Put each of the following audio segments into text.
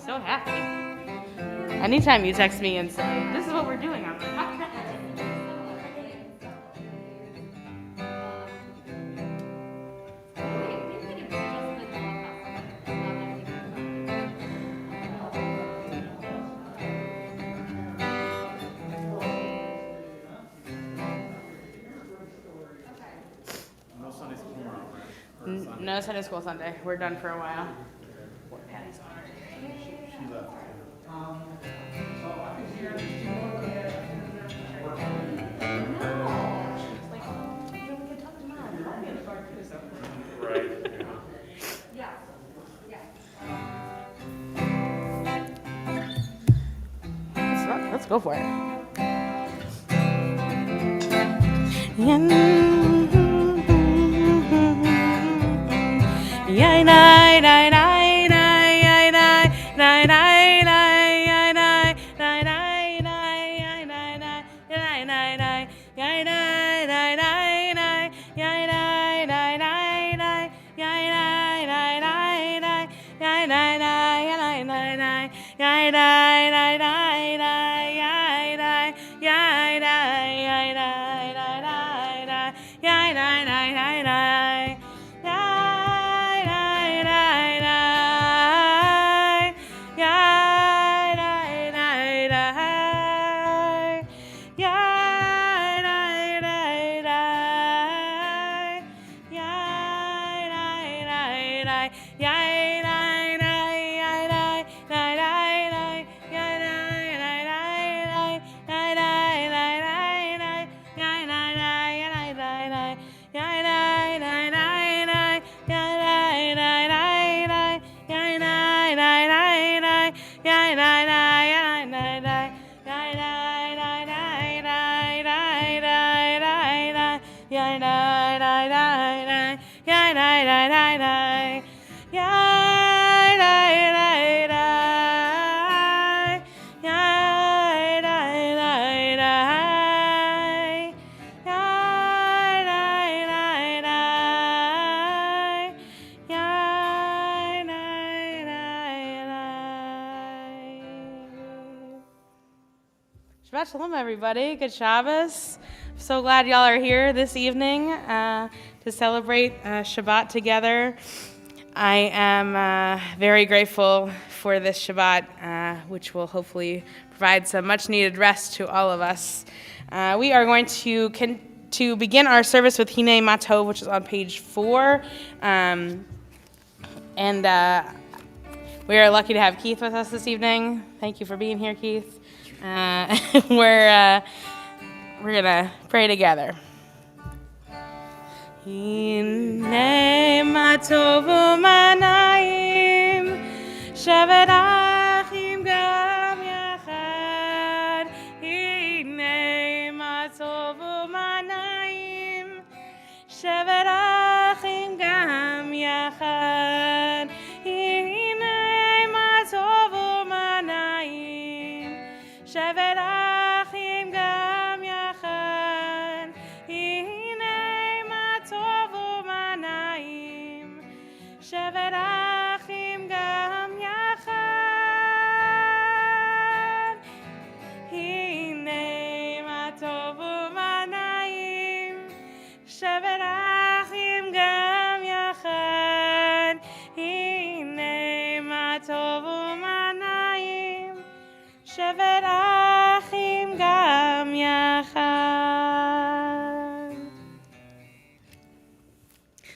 so happy. Anytime you text me and say, this is what we're doing, I'm like, no Sunday school Sunday. We're done for a while. What Patty's on? She left. Right. Let's go for it. Shabbat Shalom, everybody. Good Shabbos. I'm so glad y'all are here this evening to celebrate Shabbat together. I am very grateful for this Shabbat, which will hopefully provide some much-needed rest to all of us. We are going to begin our service with Hine Matov, which is on page 4. And we are lucky to have Keith with us this evening. Thank you for being here, Keith. We're gonna pray together. Hine matov u'manayim shevet achim gam yachad. Hine matov u'manayim shevet achim gam yachad. Hine matov u'manayim shevet achim gam yachad. Hine matov u'manayim shevet achim gam yachad. Hine matov u'manayim shevet achim gam yachad. Hine matov u'manayim shevet achim gam yachad.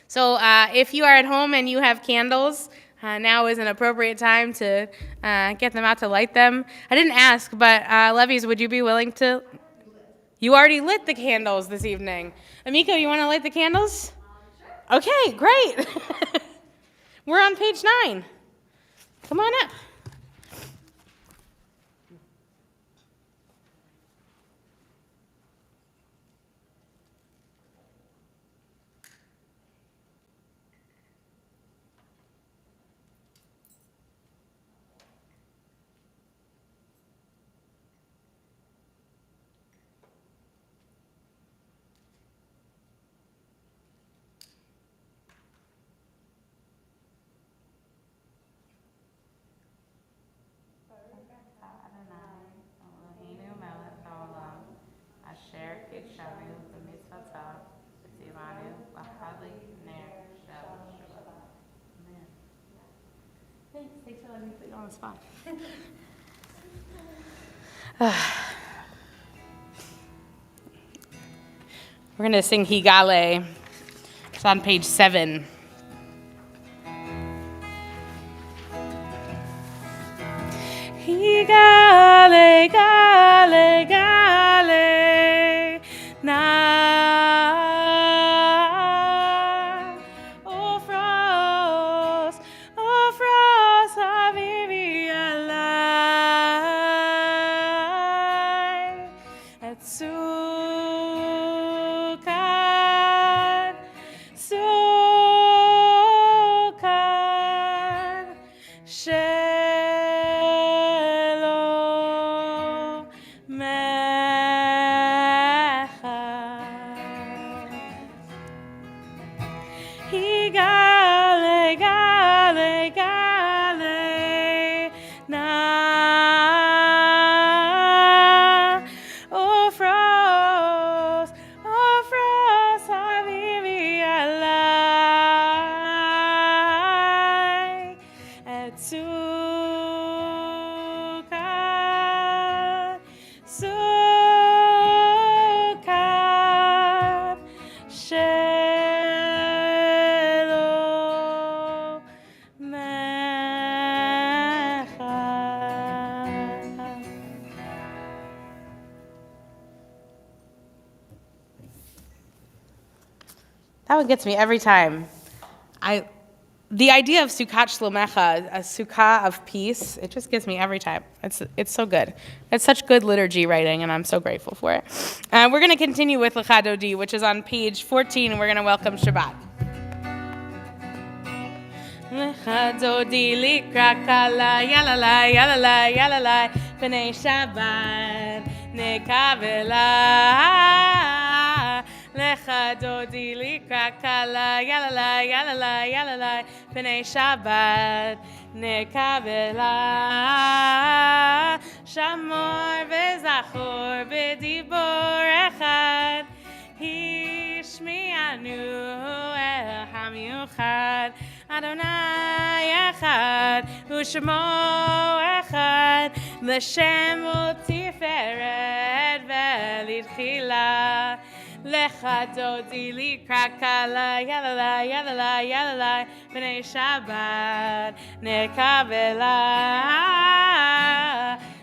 So if you are at home and you have candles, now is an appropriate time to get them out to light them. I didn't ask, but Levies, would you be willing to? You already lit the candles this evening. Amiko, you want to light the candles? Sure. Okay, great. We're on page 9. Come on up. on the spot. We're going to sing Higale. It's on page 7. Higale, gale, gale, na. O fros, avivi alai. Et sukan, shelo mecha. Higale, gale, gale, na. O fros, avivi alai. Et sukan, shelo mecha. That one gets me every time. The idea of Sukkot Shlomecha, a sukkah of peace, it just gets me every time. It's so good. It's such good liturgy writing, and I'm so grateful for it. We're going to continue with Lecha Dodi, which is on page 14, and we're going to welcome Shabbat. Lecha Dodi likra kala, yalalai, yalalai, yalalai, b'nei Shabbat, nekavela. Lecha Dodi likra kala, yalalai, yalalai, yalalai, b'nei Shabbat, nekavela. Shamor v'zachor b'dibor echad, hishmi'anu el hamiuchad. Adonai echad, u'shemo echad, l'shem u'tiferet v'litchila. Lecha Dodi likra kala, yalalai, yalalai, yalalai, b'nei Shabbat, nekavela.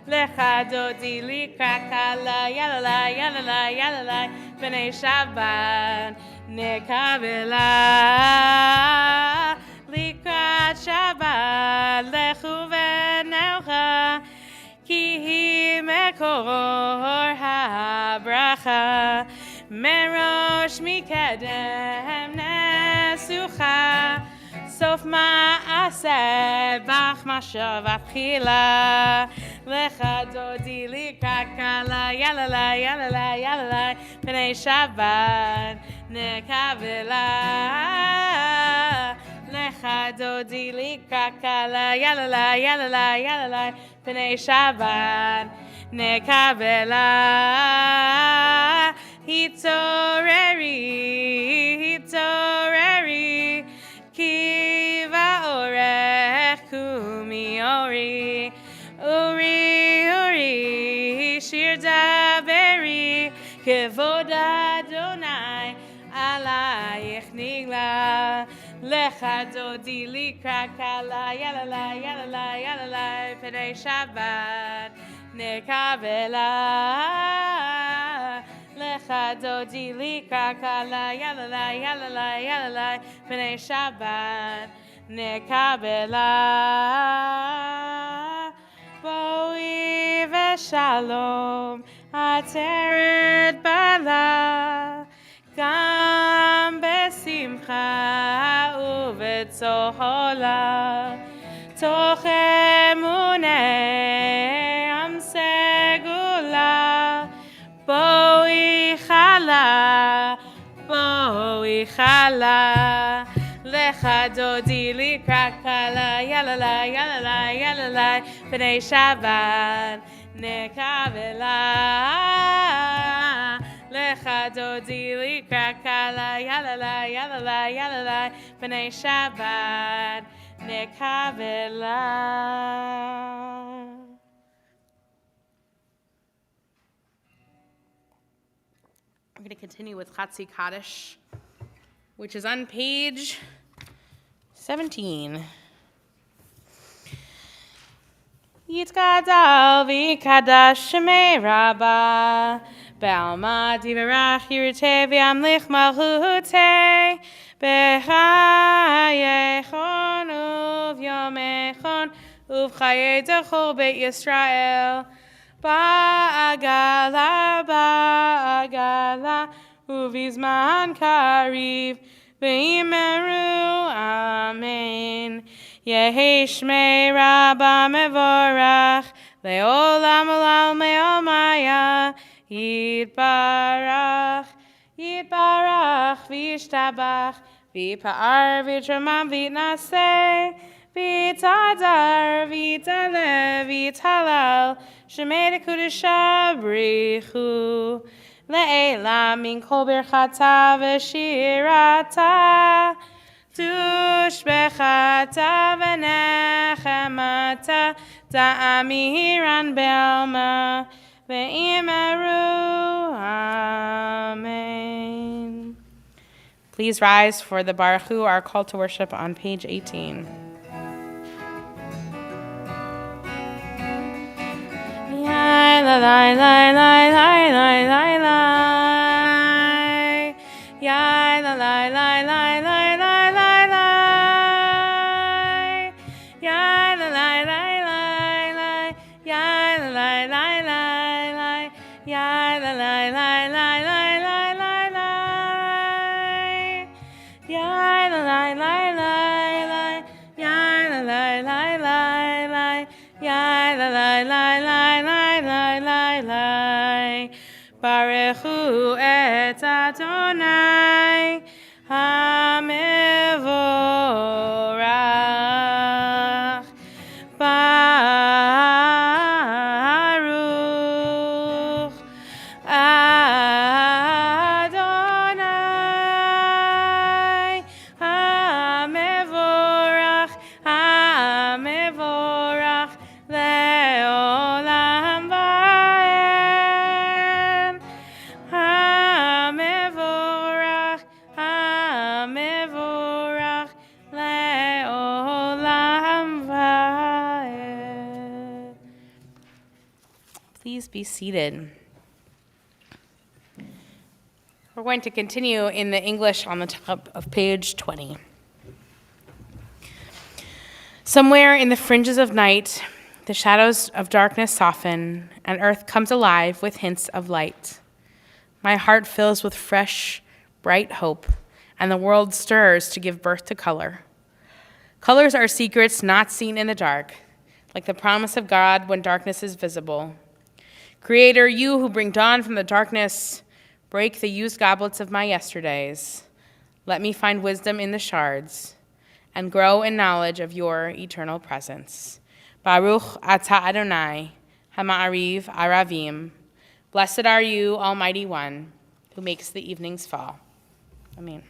Lecha Dodi likra kala, yalalai, yalalai, yalalai, b'nei Shabbat, nekavela. Likrat Shabbat, lechu v'neucha, ki hi mekor habracha. Merosh mikedem nesucha, sof ma'aseh bach mashav atchila. Lecha Dodi likra kala, yalalai, yalalai, yalalai, b'nei Shabbat, nekavela. Lecha Dodi likra kala, yalalai, yalalai, yalalai, b'nei Shabbat, nekavela. Hitoreri, hitoreri, kiva orech kumi ori, uri, uri, shir daberi, kevod Adonai, alayich nigla. Lecha Dodi likra kala, yalalai, yalalai, yalalai, b'nei Shabbat, nekavela. Lecha Dodi likra kala, yalalai, yalalai, yalalai, b'nei Shabbat, nekavela. Boi v'shalom, ateret bala, gam besimcha uvetzohola, toch emunei am segula. Boi chala, lecha Dodi likra kala, yalalai, yalalai, yalalai, b'nei Shabbat, nekavela. Lecha Dodi likra kala, yalalai, yalalai, yalalai, b'nei Shabbat, nekabela. We're going to continue with Chatzi Kaddish, which is on page 17. Yitkadal v'kadash shemei rabba Ba'alma divarach yirteh v'amlich malchuteh B'chayechon uv'yomechon uv'chaye dechol beit Yisrael Ba'agala uv'izman kariv v'imeru amen Yehi shmei rabba mevorach le'olam olam me'omaya Yitbarach, Yitbarach, Vishtabach, Vipa'ar, Vitramam, Vitnaseh, Vitadar, Vitale, Vitalal, Shemei Dekudesha, Brichu, Le'ela, Min Kol Birchata, V'shirata, Tushbechata, V'nechemata, Da'amiran Belma, Amen. Please rise for the Baruch Hu, our call to worship on page 18. Baruch Hu et Adonai HaMevorach Baruch Adonai HaMevorach HaMevorach Le'olam Va'ed HaMevorach HaMevorach Le'olam Va'ed. Please be seated. We're going to continue in the English on the top of page 20. Somewhere in the fringes of night, the shadows of darkness soften, and earth comes alive with hints of light. My heart fills with fresh, bright hope, and the world stirs to give birth to color. Colors are secrets not seen in the dark, like the promise of God when darkness is visible. Creator, you who bring dawn from the darkness, break the used goblets of my yesterdays. Let me find wisdom in the shards and grow in knowledge of your eternal presence. Baruch atah Adonai, Hama'ariv Aravim. Blessed are you, Almighty One, who makes the evenings fall. Amen.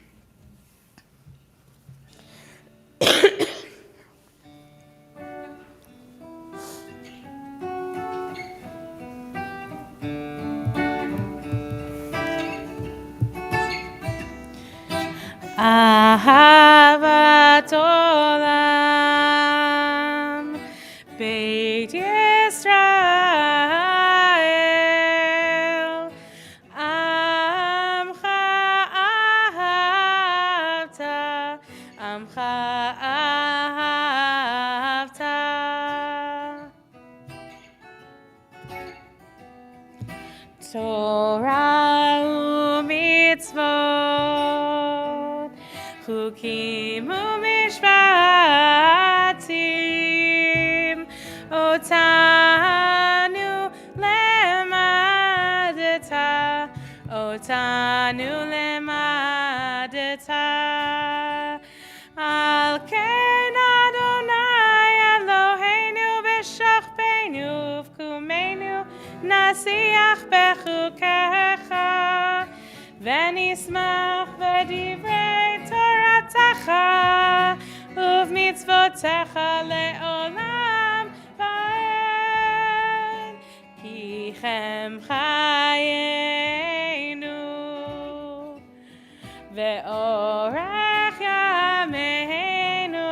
Ahavat olam, Beit Yisrael, Amcha ahavta, Amcha ahavta. Torah u'mitzvot, Chukim u'mishpatim, Otanu lemadeta, Otanu lemadeta. Al ken Adonai Eloheinu v'shachbeinu v'kumenu nasiach bechukecha v'nismach v'divrei Toratacha mitzvotecha le'olam va'ed, ki chem chayenu ve'orech yameinu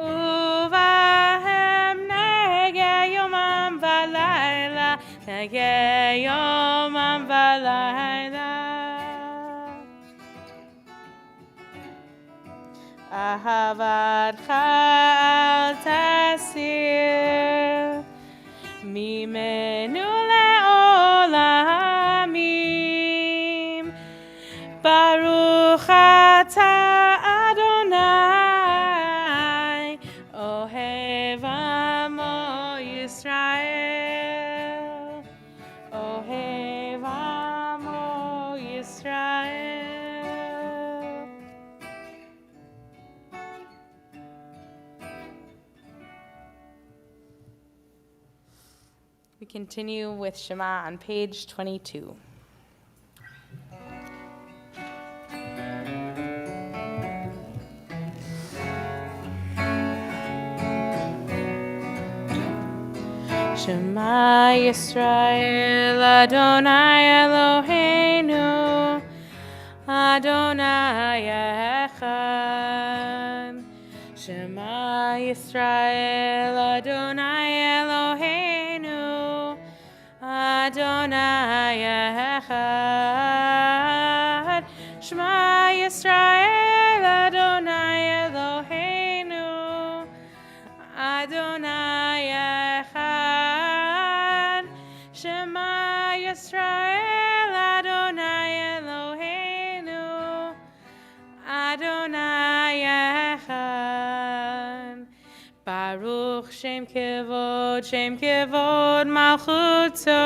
uvahem nege yomam v'layla nege yomam v'layla ahavadcha al tasir mimenu le'olamim Baruch atah Adonai Ohev amo Yisrael Ohev amo Yisrael. We continue with Shema on page 22. Shema Yisrael Adonai Eloheinu Adonai Echad. Shema Yisrael Adonai Eloheinu Adonai Echad. Shema Yisrael Adonai Eloheinu Adonai Echad. Shema Yisrael Adonai Eloheinu Adonai Echad. Baruch Shem Kevod Malchuto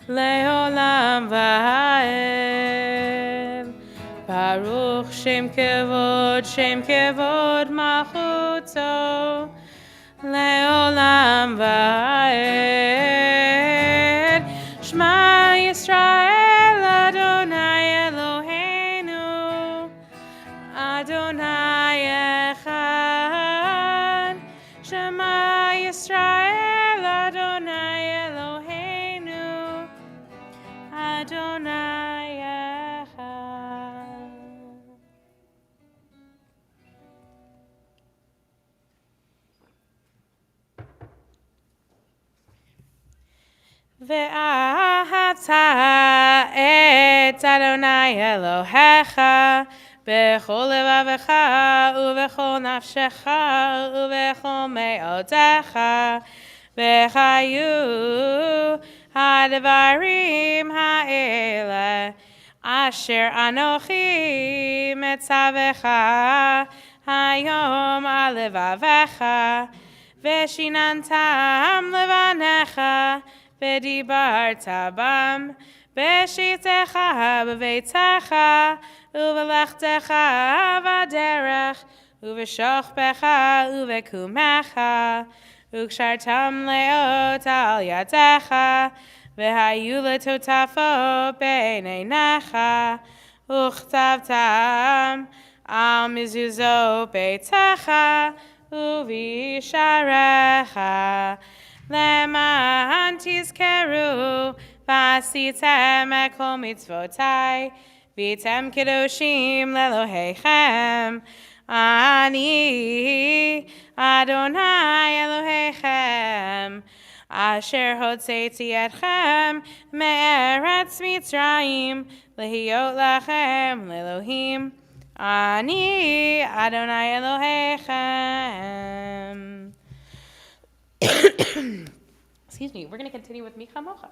Leolam Va'ed. Baruch Shem Kevod Malchuto Leolam Va'ed. Shema Yisrael Adonai Eloheinu Adonai Echad. Shema Yisrael Adonai Eloheinu Adonai Echad. Ve'ahavta et Adonai Elohecha bechol levavecha uvechol nafshecha uvechol me'odecha v'chayu ha'devarim ha'ele asher anochi metzavecha hayom al levavecha v'shinantam levanecha v'dibarta bam b'shitecha b'veitecha uvelechtecha v'derech uv'shochbecha uv'kumecha ukshartam leot al yadecha v'hayu letotafo b'eineinecha uchtavtam al mizuzo beitecha uvisharecha leman tizkeru v'asitem ekol mitzvotai v'tem kedoshim lelohechem ani Adonai Elohechem asher hotzeiti etchem me'eretz Mitzrayim lehiyot lachem lelohim ani Adonai Elohechem. Excuse me, we're going to continue with Micha Mocha.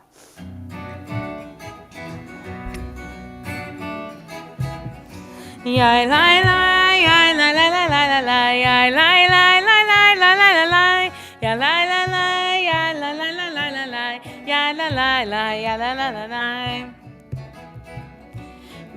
Yai lai lai, yai lai lai lai lai lai, yai lai lai lai lai lai lai lai, yai lai lai lai, yai lai lai lai lai lai lai, yai lai lai lai, yai lai lai lai lai.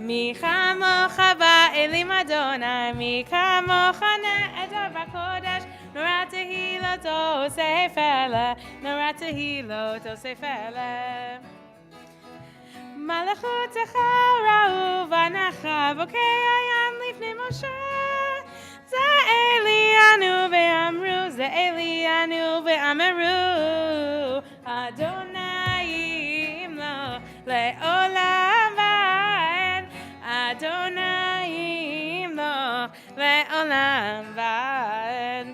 Micha Mocha ba'elim Adonai, Micha Mocha ne'edar b'kodesh, Nora tehilot osefele, Nora tehilot osefele. Malachutecha ra'u v'anacha, Bokei ayam lifnei Moshe, Za'elianu ve'amru, Za'elianu ve'amaru, Adonai imlo le'olam va'ed, Adonai imlo le'olam va'ed.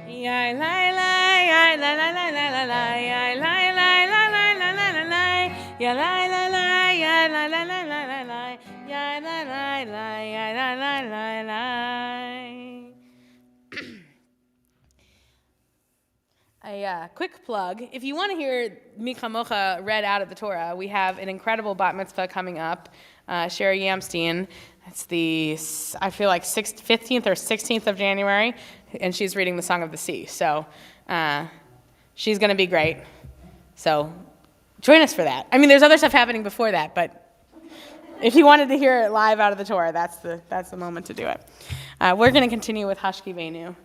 Yai lai lai, yai lai lai lai lai lai lai, yai lai lai lai lai lai lai lai lai, yai lai lai lai, yai lai lai lai lai lai lai, yai lai lai lai, yai lai lai lai lai. A quick plug: if you want to hear Mi Chamocha read out of the Torah, we have an incredible bat mitzvah coming up. Sherry Yamstein. It's I feel like 15th or 16th of January, and she's reading the Song of the Sea. So she's going to be great. So join us for that. I mean, there's other stuff happening before that, but if you wanted to hear it live out of the Torah, that's the moment to do it. We're going to continue with Hashkivenu.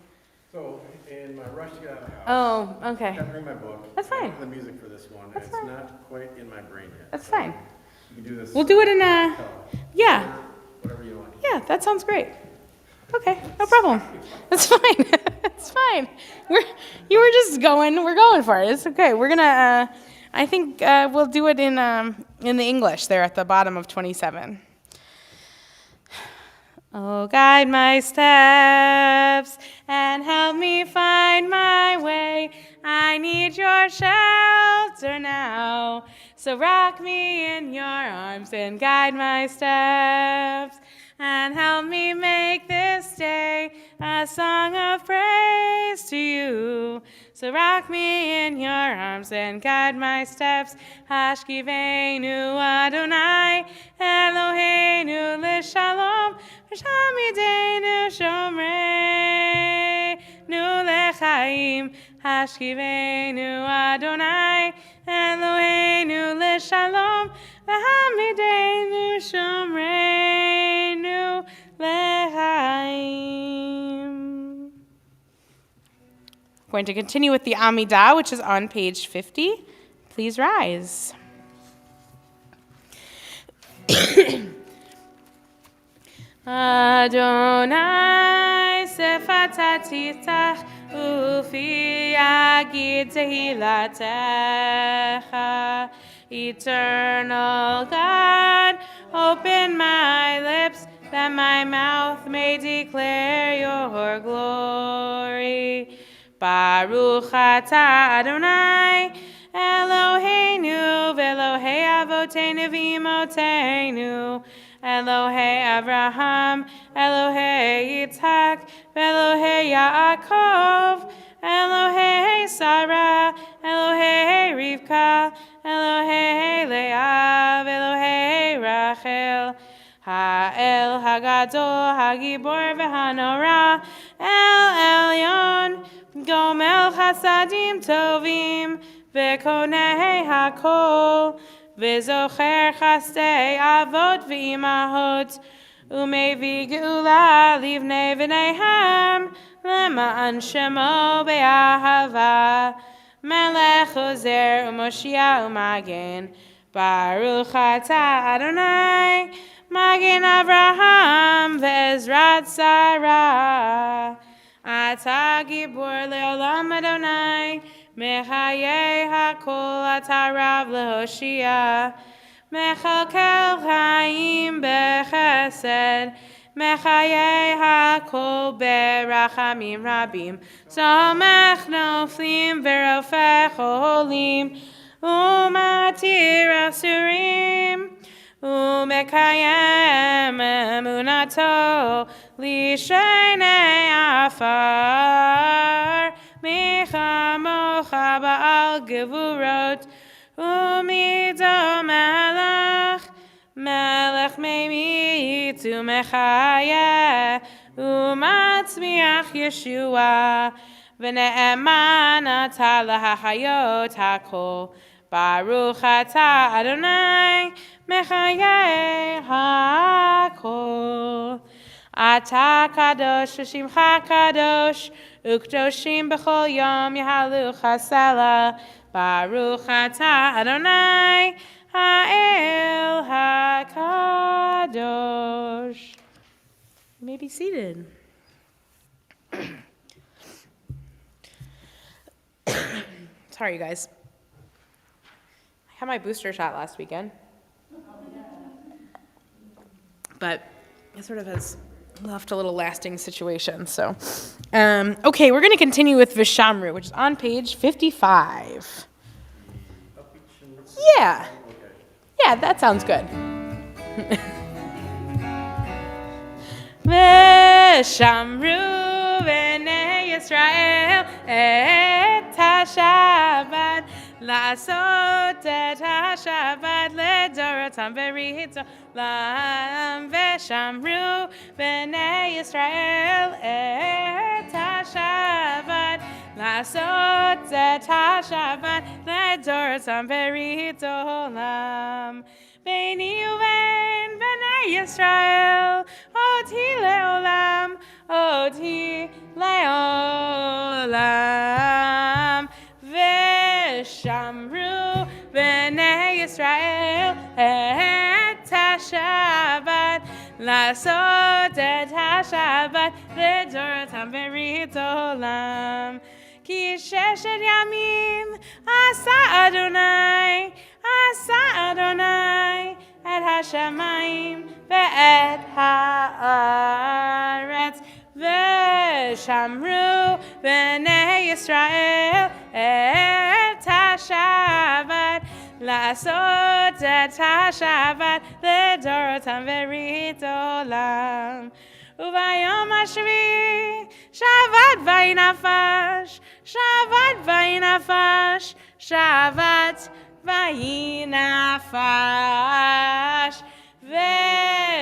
So in my rush to get out of the house, Oh, okay. I got to bring my book. That's fine. I don't have the music for this one, and it's not quite in my brain yet. That's So fine. You can do this. We'll do it in yeah. Whatever you want. Yeah, that sounds great. Okay, no problem. That's fine. It's fine. We're going for it. It's okay. We're gonna. I think we'll do it in the English there at the bottom of 27. Oh, guide my steps and help me find my way. I need your shelter now. So rock me in your arms and guide my steps and help me make this day a song of praise to you. So rock me in your arms and guide my steps. Hashkivenu Adonai Eloheinu l'shalom v'shamidenu shomreinu lechaim. Hashkivenu Adonai Eloheinu l'shalom v'hamidenu shomreinu lechaim. We're going to continue with the Amidah, which is on page 50. Please rise. Adonai sefatatitach ufi yagid tehilatecha. Eternal God, open my lips that my mouth may declare your glory. Baruch atah Adonai Eloheinu v'Elohei avotenu v'imotenu, Elohei Avraham, Elohei Yitzhak, v'Elohei Yaakov, Elohei Sarah, Elohei Rivka, Elohei Leah, v'Elohei Rachel. Ha'el Hagadol, Hagibor v'Hanora, El Elyon, Gomel Chasadim Tovim, V'Konei Hakol, V'Zocher Chastei Avot V'Imahot, Umevi Geula Livnei V'Neihem, Lema'an Shemo Be'ahava, Melech Ozer U'Moshiach U'Magen, Baruch atah Adonai, Magen Avraham Ve'ezrat Sarah. Atah Gibor Le'olam Adonai, Mechayei HaKol Atah Rav Lehoshia, Mechalkel Chaim Bechesed, Mechayei HaKol Berachamim Rabim, Somech Noflim Verofech Olim, Umatir Asurim, Umekayem Emunato Lishnei Afar, Michamocha Ba'al Gevurot, Umido Melech, Melech Meimit Umechayeh, Umatzmiach Yeshua, V'ne'eman atah lahachayot hakol. Baruch atah Adonai mechayeh hakol. Atah kadosh v'shimcha kadosh, ukdoshim b'chol yom yahalu chasela. Baruch atah Adonai ha'el hakadosh. You may be seated. Sorry, you guys. I had my booster shot last weekend. But it sort of has left a little lasting situation. So, okay, we're going to continue with Vishamru, which is on page 55. Yeah. Yeah, that sounds good. Vishamru b'nei Yisrael et ha-Shabbat לעשות את השבת לדורותם ברית עולם ושמרו בני ישראל את השבת לעשות את השבת לדורותם ברית עולם ביני ובין בני ישראל אותי לעולם אותי לעולם ושמרו בני ישראל את השבת לעשות את השבת לדורותם ברית עולם כי ששת ימים עשה אדוני את השמיים ואת הארץ ושמרו בני ישראל את השבת לעשות את השבת לדורותם ברית עולם וביום השביעי שבת וינפש שבת וינפש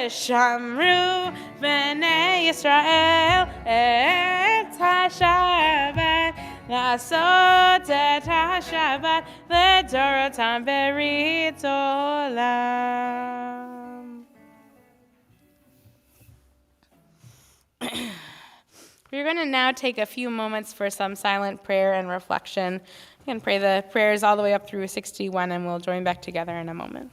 ושמרו בני ישראל את השבת לעשות את השבת לדורותם ברית עולם. We're going to now take a few moments for some silent prayer and reflection. You can pray the prayers all the way up through 61 and we'll join back together in a moment.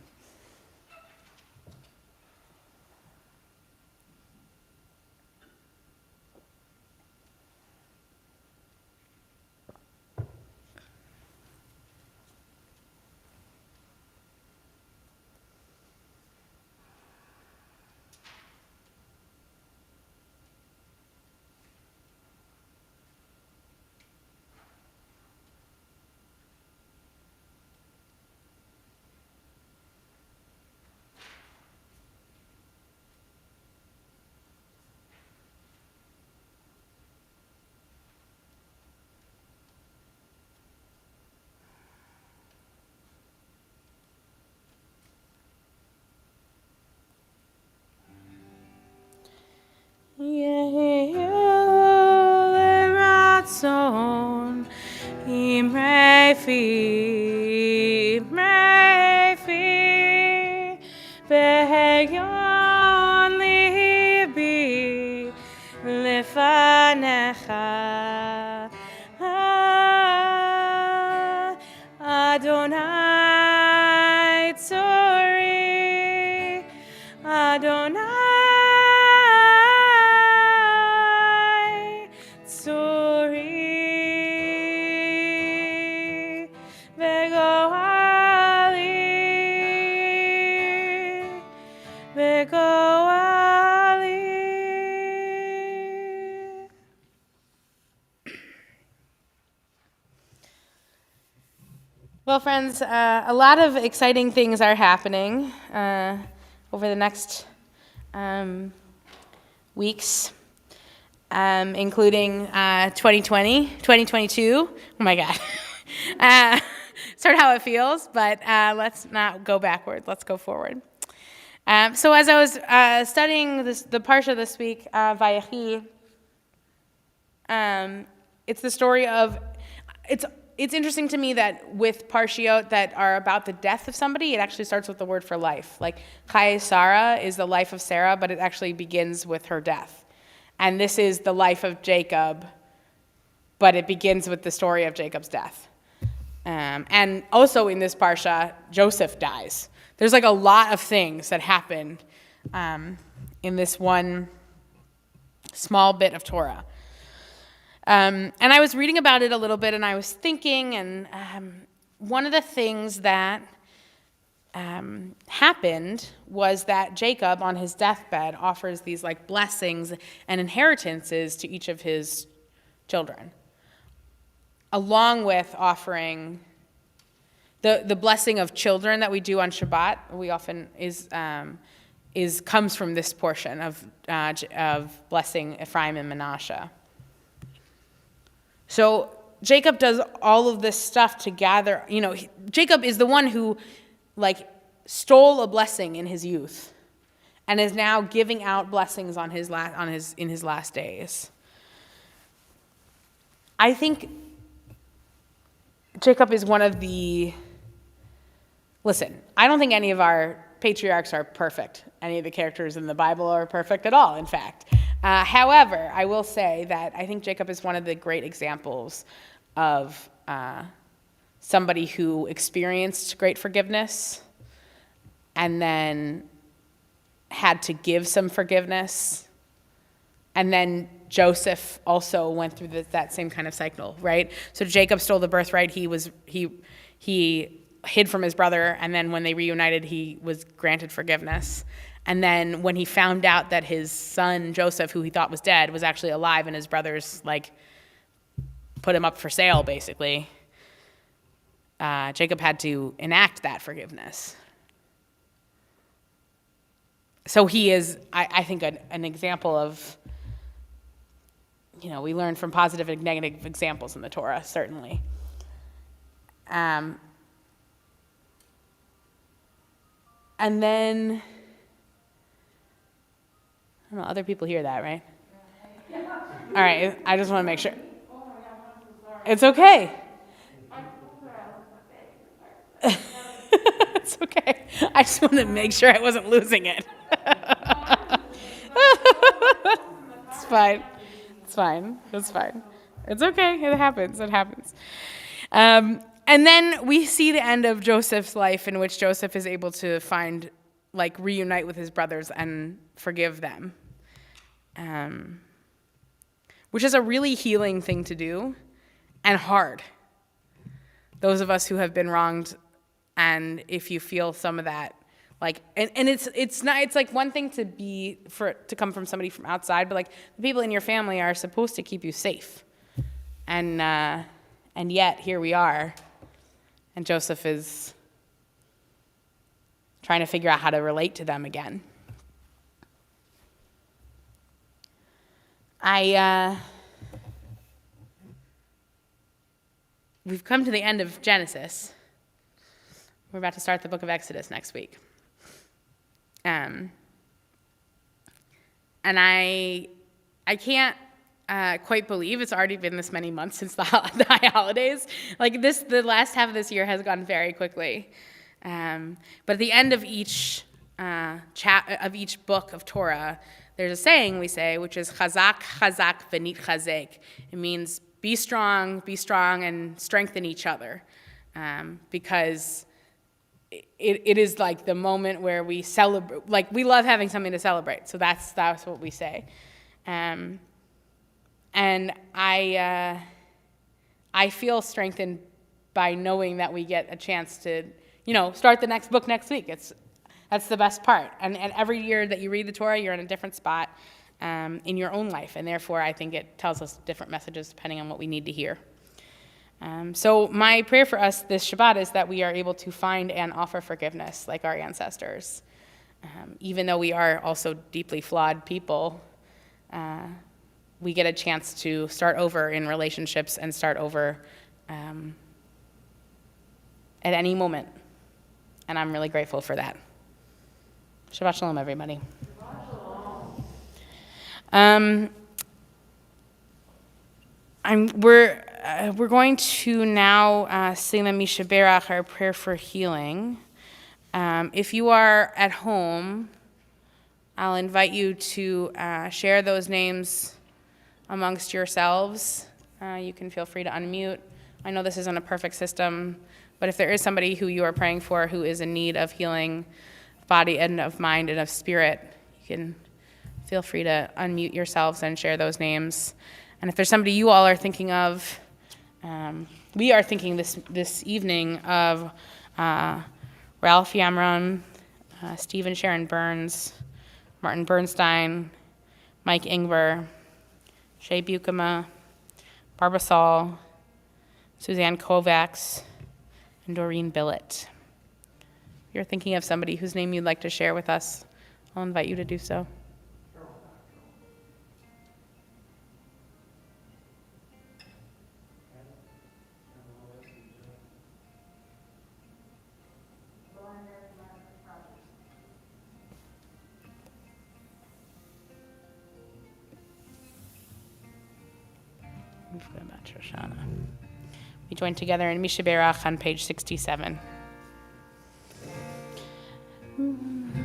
יהי לרצון אמרי פי בהגיון ליבי לפניך אדוני צורי אדוני Well, friends, a lot of exciting things are happening over the next weeks, including 2022. Oh my God. Sort of how it feels, but let's not go backward. Let's go forward. So as I was studying the Parsha this week, Vayechi, it's the story of, it's interesting to me that with Parshiot that are about the death of somebody, it actually starts with the word for life. Like Chayei Sarah is the life of Sarah, but it actually begins with her death. And this is the life of Jacob, but it begins with the story of Jacob's death. And also in this Parsha, Joseph dies. There's like a lot of things that happen in this one small bit of Torah. And I was reading about it a little bit, and I was thinking, and one of the things that happened was that Jacob, on his deathbed, offers these like blessings and inheritances to each of his children, along with offering the blessing of children that we do on Shabbat. We often comes from this portion of blessing Ephraim and Manasseh. So Jacob does all of this stuff to gather. Jacob is the one who, stole a blessing in his youth, and is now giving out blessings in his last days. I think Jacob is one of the. Listen, I don't think any of our patriarchs are perfect. Any of the characters in the Bible are perfect at all, in fact. However, I will say that I think Jacob is one of the great examples of somebody who experienced great forgiveness and then had to give some forgiveness. And then Joseph also went through that same kind of cycle, right? So Jacob stole the birthright. He hid from his brother, and then when they reunited, he was granted forgiveness. And then when he found out that his son Joseph, who he thought was dead, was actually alive, and his brothers put him up for sale, basically, Jacob had to enact that forgiveness. So he is, I think, an example of, we learn from positive and negative examples in the Torah, certainly. And then, I don't know, other people hear that, right? All right, I just want to make sure. It's okay. It's okay. I just wanted to make sure I wasn't losing it. It's fine. It's fine. It's fine. It's okay. It happens. It happens. And then we see the end of Joseph's life, in which Joseph is able to reunite with his brothers and forgive them, which is a really healing thing to do and hard. Those of us who have been wronged, and if you feel some of that, it's like one thing to come from somebody from outside, but the people in your family are supposed to keep you safe, and yet here we are. And Joseph is trying to figure out how to relate to them again. We've come to the end of Genesis. We're about to start the book of Exodus next week. And I can't quite believe it's already been this many months since the high holidays. The last half of this year has gone very quickly. But at the end of each book of Torah, there's a saying we say, which is chazak, chazak, v'nit chazek. It means be strong, and strengthen each other, because it is the moment where we celebrate. We love having something to celebrate, so that's what we say. And I feel strengthened by knowing that we get a chance to, start the next book next week. That's the best part. And every year that you read the Torah, you're in a different spot in your own life, and therefore I think it tells us different messages depending on what we need to hear. So my prayer for us this Shabbat is that we are able to find and offer forgiveness like our ancestors. Even though we are also deeply flawed people, we get a chance to start over in relationships and start over at any moment. And I'm really grateful for that. Shabbat Shalom, everybody. We're going to now sing the Mishaberach, our prayer for healing. If you are at home, I'll invite you to share those names amongst yourselves. You can feel free to unmute. I know this isn't a perfect system, but if there is somebody who you are praying for who is in need of healing, body and of mind and of spirit, you can feel free to unmute yourselves and share those names. And if there's somebody you all are thinking of, we are thinking this evening of Ralph Yamron, Stephen Sharon Burns, Martin Bernstein, Mike Ingber, Shay Bukema, Barbara Saul, Suzanne Kovacs, and Doreen Billett. If you're thinking of somebody whose name you'd like to share with us, I'll invite you to do so. We join together in Misha Berach on page 67.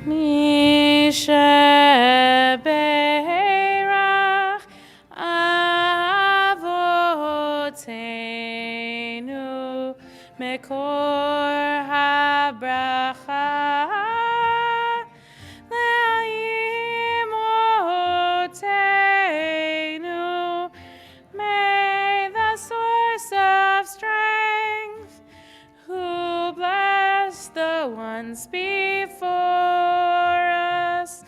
Misha Berach Avotenu Mekor HaBracha Le'imotenu. May the source of strength, who blessed the ones before us,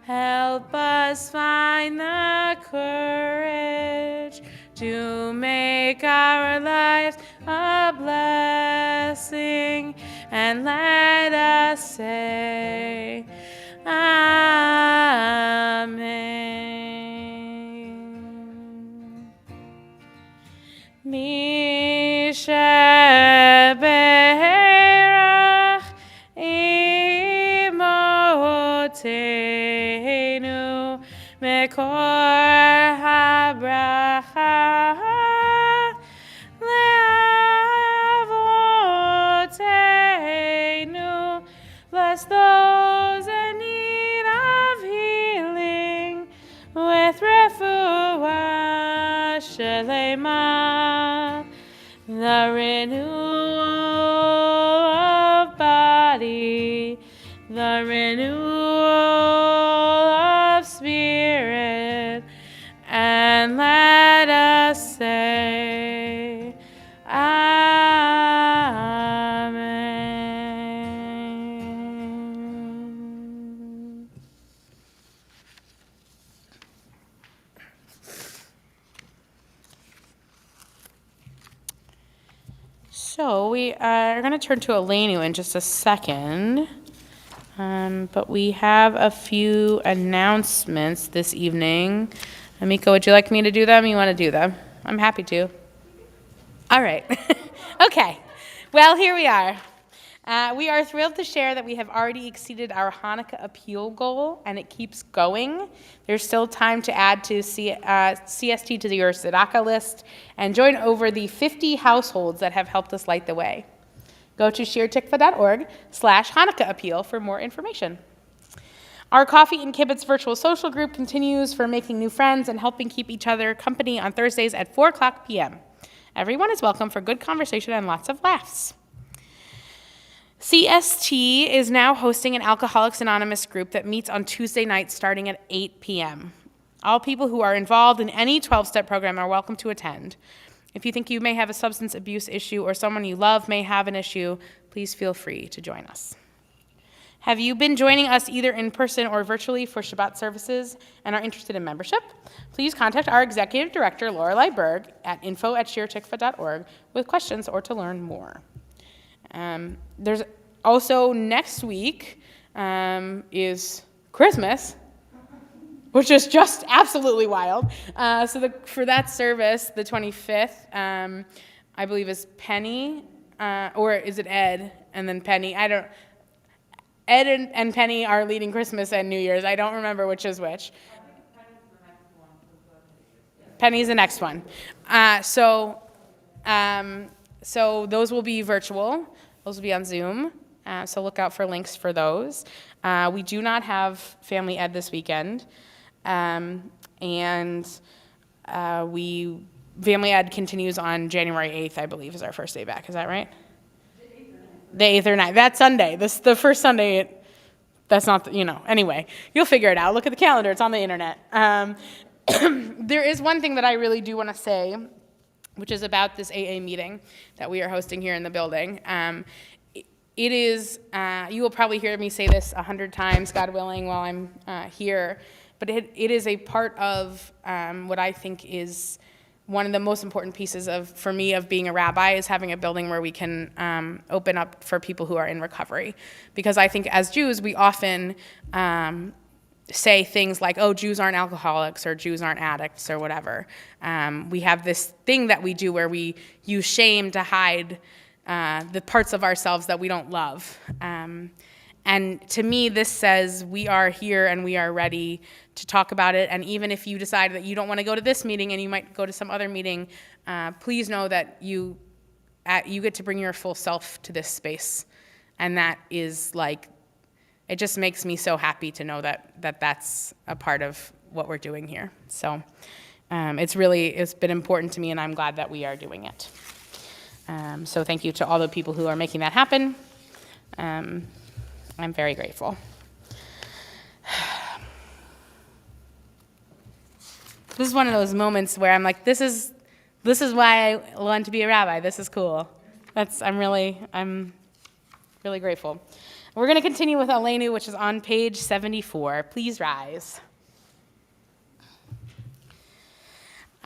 help us find the courage to make our lives a blessing, and let us say, Amen. Misha Berach Imotenu Mekor HaBracha Le'avotenu. Bless those in need of healing with refuah shelema, the renewal of body, the renewal of spirit, and let us say, Amen. So we are going to turn to Elenu in just a second, but we have a few announcements this evening. Amika, would you like me to do them? You want to do them? I'm happy to. All right. Okay. Well, here we are. We are thrilled to share that we have already exceeded our Hanukkah appeal goal, and it keeps going. There's still time to add to CST to your tzedakah list and join over the 50 households that have helped us light the way. Go to shirtikvah.org/Hanukkah appeal for more information. Our Coffee and Kibbutz virtual social group continues for making new friends and helping keep each other company on Thursdays at 4 o'clock p.m. Everyone is welcome for good conversation and lots of laughs. CST is now hosting an Alcoholics Anonymous group that meets on Tuesday nights starting at 8 p.m. All people who are involved in any 12-step program are welcome to attend. If you think you may have a substance abuse issue or someone you love may have an issue, please feel free to join us. Have you been joining us either in person or virtually for Shabbat services and are interested in membership? Please contact our Executive Director, Lorelei Berg, at info@shirtikvah.org with questions or to learn more. There's also next week is Christmas, which is just absolutely wild. For that service, the 25th, I believe is Penny, or is it Ed and then Penny? Ed and Penny are leading Christmas and New Year's. I don't remember which is which. Penny's the next one. So those will be virtual. Those will be on Zoom. So look out for links for those. We do not have Family Ed this weekend. Family Ed continues on January 8th, I believe, is our first day back. Is that right? The 8th or 9th. That's Sunday. This is the first Sunday that's not, anyway, you'll figure it out. Look at the calendar. It's on the internet. There is one thing that I really do want to say, which is about this AA meeting that we are hosting here in the building. It is, you will probably hear me say this 100 times, God willing, while I'm here, but it is a part of what I think is one of the most important pieces for me of being a rabbi is having a building where we can open up for people who are in recovery. Because I think as Jews, we often say things like, oh, Jews aren't alcoholics or Jews aren't addicts or whatever. We have this thing that we do where we use shame to hide the parts of ourselves that we don't love. And to me, this says we are here and we are ready to talk about it. And even if you decide that you don't want to go to this meeting and you might go to some other meeting, please know that you get to bring your full self to this space. And that is it just makes me so happy to know that that's a part of what we're doing here. So it's been important to me, and I'm glad that we are doing it. So thank you to all the people who are making that happen. I'm very grateful. This is one of those moments where I'm like, this is why I want to be a rabbi. This is cool. I'm really grateful. We're going to continue with Aleinu, which is on page 74. Please rise.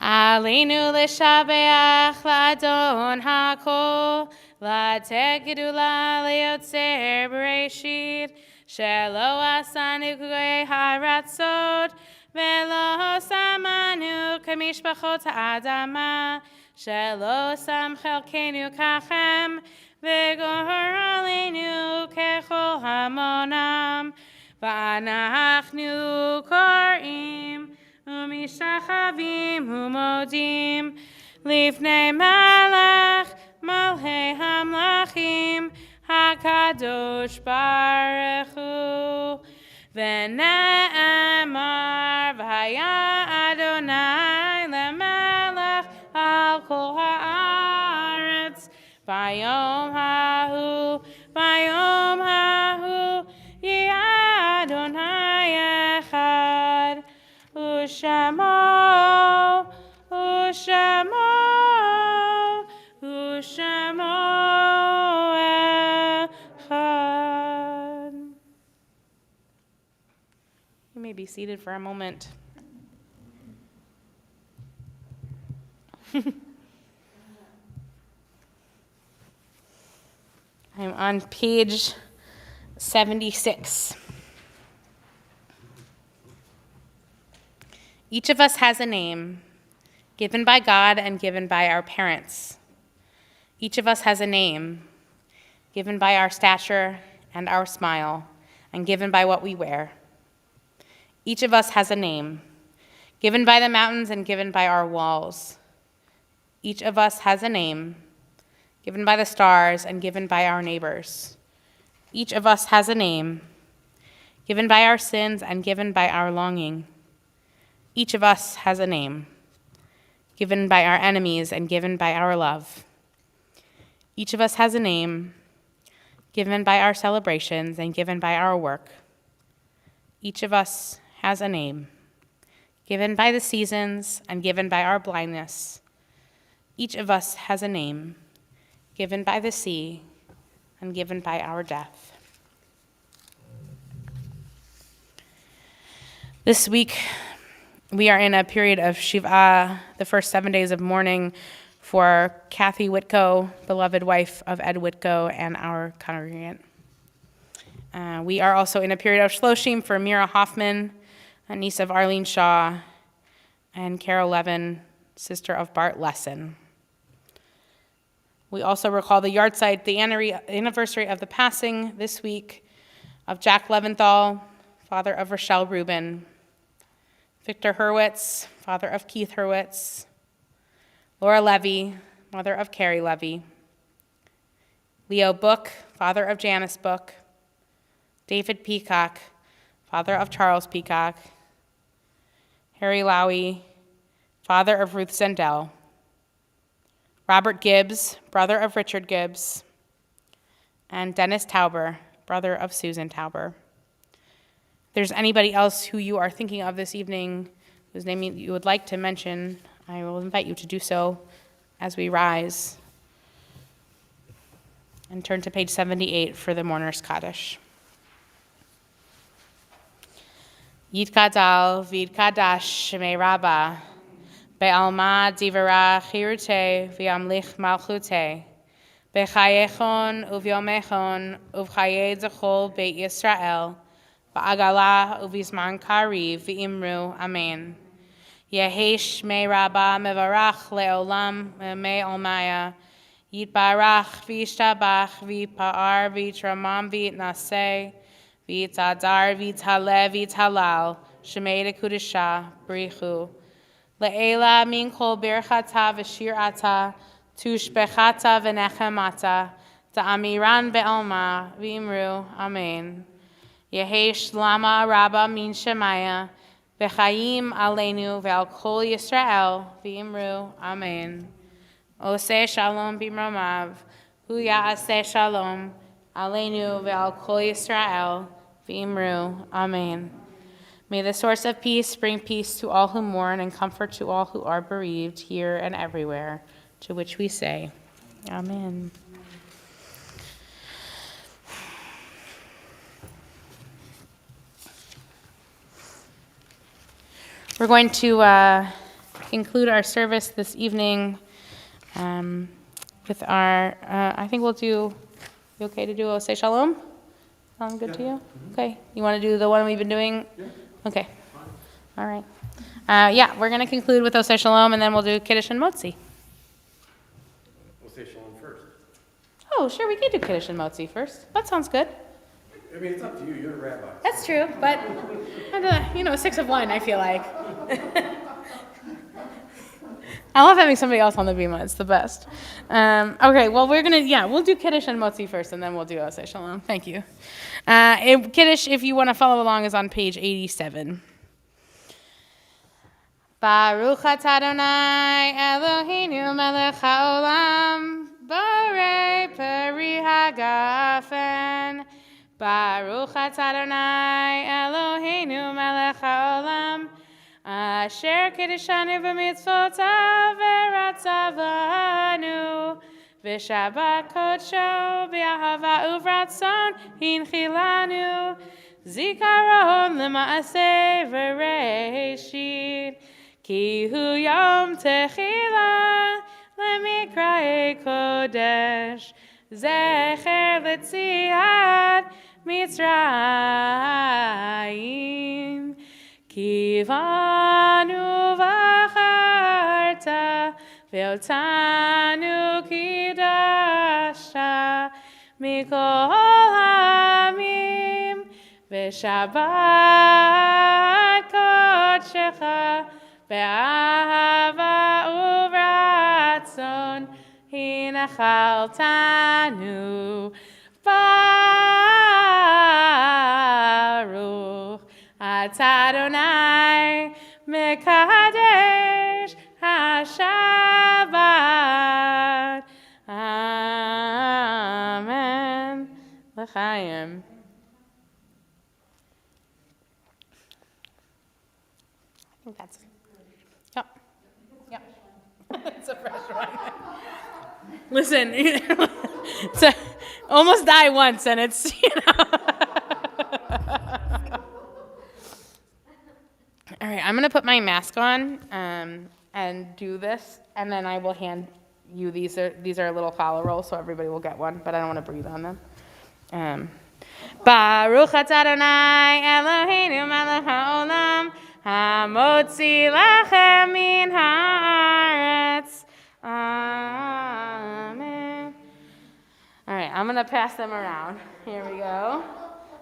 Aleinu l'shabeach la'adon ha'kol, la'ateh gedula le'yotzer b'reishit, shelo asanu k'goy haratzot, ve'lo samanu k'mishpachot ha'adama, shelo sam chelkenu kachem, ve'gor aleinu kechol hamonam, va'anachnu korim, ומשתחווים ומודים לפני מלך מלכי המלכים הקדוש ברוך הוא ונאמר והיה אדוני למלך על כל הארץ ביום ההוא יהיה אדוני אחד Ushamo, Ushamo, Ushamo Echad. You may be seated for a moment. I'm on page 76. Each of us has a name, given by God and given by our parents. Each of us has a name, given by our stature and our smile, and given by what we wear. Each of us has a name, given by the mountains and given by our walls. Each of us has a name, given by the stars and given by our neighbors. Each of us has a name, given by our sins and given by our longing. Each of us has a name, given by our enemies and given by our love. Each of us has a name, given by our celebrations and given by our work. Each of us has a name, given by the seasons and given by our blindness. Each of us has a name, given by the sea and given by our death. This week, we are in a period of Shiva, the first 7 days of mourning for Kathy Whitko, beloved wife of Ed Whitko, and our congregant. We are also in a period of Shloshim for Mira Hoffman, a niece of Arlene Shaw, and Carol Levin, sister of Bart Lesson. We also recall the yahrzeit, the anniversary of the passing this week of Jack Leventhal, father of Rochelle Rubin, Victor Hurwitz, father of Keith Hurwitz, Laura Levy, mother of Carrie Levy, Leo Book, father of Janice Book, David Peacock, father of Charles Peacock, Harry Lowy, father of Ruth Zendel, Robert Gibbs, brother of Richard Gibbs, and Dennis Tauber, brother of Susan Tauber. there's anybody else who you are thinking of this evening whose name you would like to mention, I will invite you to do so as we rise and turn to page 78 for the Mourner's Kaddish. Yitkadal v'yitkadash shemei Rabbah be'alma divara chirute v'yamlich malchute b'chayechon uvyomechon uv'chaye zechol beit Yisrael ba'agala uv'zman kariv v'imru amen. Yehesh me Rabbah mevarach le'olam me olmaya Yitbarach v'yishtabach v'yipa'ar v'yitramam v'yitnaseh v'yitadar v'yithaleh v'yithalal shemei dekudesha brichu le'ela min kol birchata v'shirata tushbechata v'nechemata ta'amiran be'alma v'imru amen. Yehesh lama Rabbah min shemaya v'chayim aleinu ve'al kol Yisrael v'imru amen. Oseh shalom b'mromav, hu ya'aseh shalom, aleinu ve'al kol Yisrael, v'imru, amen. May the source of peace bring peace to all who mourn and comfort to all who are bereaved here and everywhere, to which we say, amen. We're going to conclude our service this evening with our, I think we'll do, you okay to do Oseh Shalom? Sound good to you? Okay. You want to do the one we've been doing? Yeah. Okay. All right. Yeah, we're going to conclude with Oseh Shalom, and then we'll do Kiddush and Motzi. We'll say shalom first. Oh, sure, we can do Kiddush and Motzi first. That sounds good. I mean, it's up to you. You're the rabbi. That's true, but, six of one, I feel like. I love having somebody else on the bima. It's the best. Okay, well, we'll do Kiddush and Motzi first, and then we'll do Oseh Shalom. Thank you. Kiddush, if you want to follow along, is on page 87. Baruch atah Adonai Eloheinu melech haolam, borei peri hagafen. Baruch atah Adonai Eloheinu melech haolam, Asher kiddishanu b'mitzvotav v'ratzavanu v'shabbat kodsho b'ahava uvratzon hinchilanu zikaron l'maaseh v'reishit ki hu yom techila lemikrae kodesh zecher l'tziat Mitzrayim Kivanu v'acharta ve'otanu kidashta mikol hamim ve'shabbat kodshecha be'ahava uvratzon hinachaltanu Baruch atah Adonai mekadesh hashabbat. Amen. L'chaim. I think that's it. Yep. It's a fresh one. Listen, almost die once, and it's, All right, I'm going to put my mask on and do this, and then I will hand you these. These are little challah rolls, so everybody will get one, but I don't want to breathe on them. Baruch atah Adonai Eloheinu melech haolam hamotzi lachem min haaretz. Amen. All right, I'm going to pass them around. Here we go.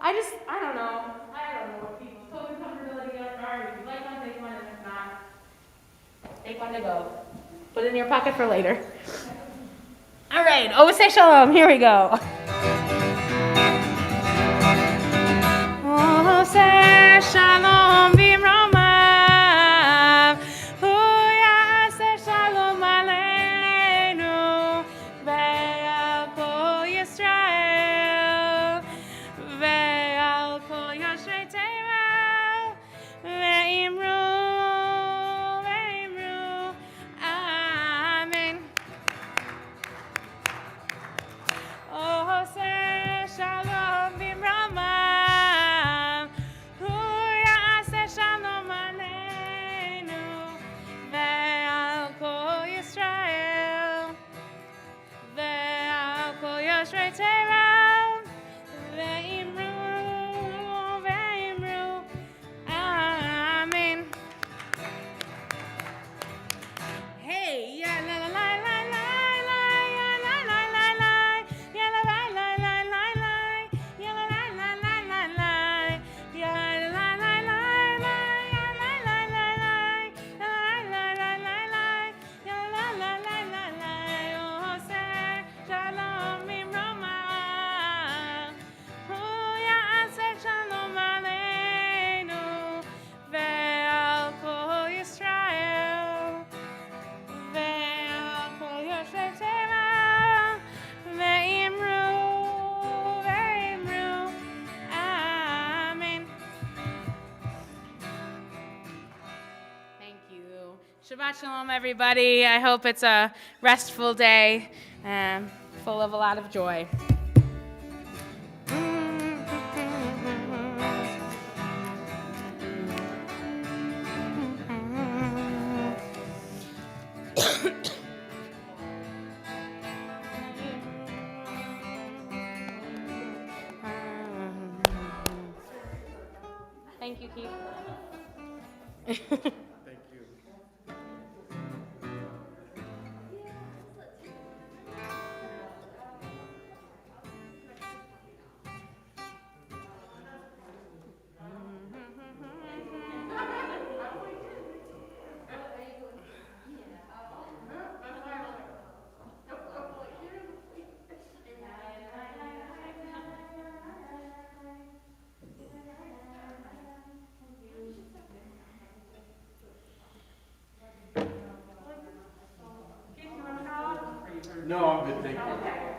I don't know what people's COVID comfortability are. If you like one, take one, and if not, take one to go. Put it in your pocket for later. All right, Oseh Shalom. Here we go. Oseh Shalom b'mromav, hu ya'aseh shalom aleinu ve'al kol Yisrael ve'al kol yoshvei Torah Yoshretera, Ve'imru, Ve'imru, Amen. Hey, ya la la la la la la, ya la la la la, ya la la la la la la, ya la la la la la la, ya la la la la, ya la la la la, ya la la la la la, ya la la la la la. Oh, say shalom imroma, oh ya say shalom aleinu, ve'al kol Yisrael. Thank you. Shabbat Shalom, everybody. I hope it's a restful day, full of a lot of joy. Thank you, Keith. Thank you. No, I'm good, thank you.